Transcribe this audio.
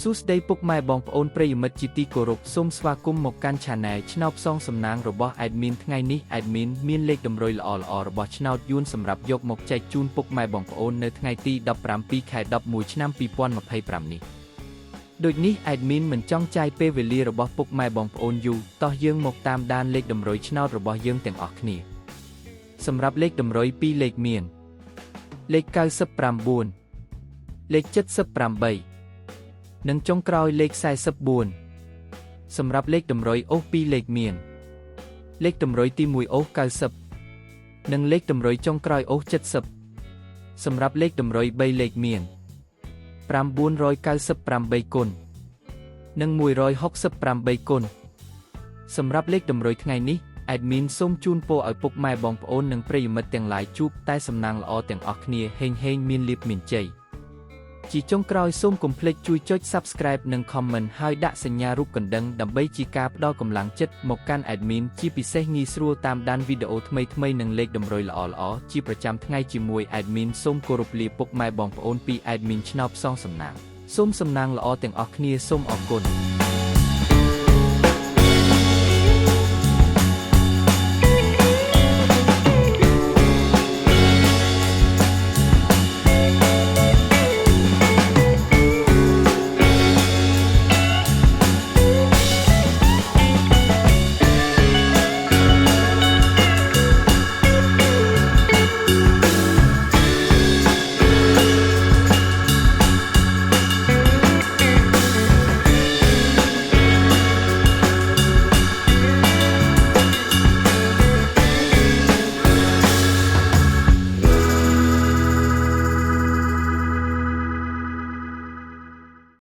សួស្តីពុកម៉ែបងប្អូនប្រិយមិត្តជាទីគោរពសូមស្វាគមន៍មកកាន់ Channel ឆ្នោតផ្សងសំណាងរបស់ Admin ថ្ងៃនេះ Admin មានលេខតម្រុយល្អៗរបស់ឆ្នោតយួនសម្រាប់យកមកចែកជូនពុកម៉ែបងប្អូននៅថ្ងៃទី17 ខែ 11 ឆ្នាំ 2025 នេះដូចនេះ Admin មិនចង់ចាយពេលវេលារបស់ពុកម៉ែបងប្អូនយូរតោះយើងមកតាមដានលេខតម្រុយឆ្នោតរបស់យើងទាំងអស់គ្នាសម្រាប់លេខតម្រុយ2លេខមានលេខ99លេខ78និងចុងក្រោយលេខ44សម្រាប់លេខតម្រុយអូស2លេខមានលេខតម្រុយទី1អូស90និងលេខតម្រុយចុងក្រោយអូស70សម្រាប់លេខតម្រុយ3លេខមាន998គុណនិង168គុណសម្រាប់លេខតម្រុយថ្ងៃនេះ Admin សូមជូនពរឲ្យពុកម៉ែបងប្អូននិងប្រិយមិត្តទាំងឡាយជួបតែសំណាងល្អទាំងអស់គ្នាហេងមានលាភមានជ័យជាចុងក្រោយសូមកុំភ្លេចជួយចុច Subscribe និង Comment ហើយដាក់សញ្ញារូបកណ្ដឹងដើម្បីជាការផ្ដល់កម្លាំងចិត្តមកកាន់ Admin ជាពិសេសងាយស្រួលតាមដានវីដេអូថ្មីៗនិងលេខតម្រុយល្អៗជាប្រចាំថ្ងៃជាមួយ Admin សូមគោរពលាពុកម៉ែបងប្អូនពី Admin ឆ្នោតផ្សងសំណាងសូមសំណាងល្អទាំងអស់គ្នាសូមអរគុណ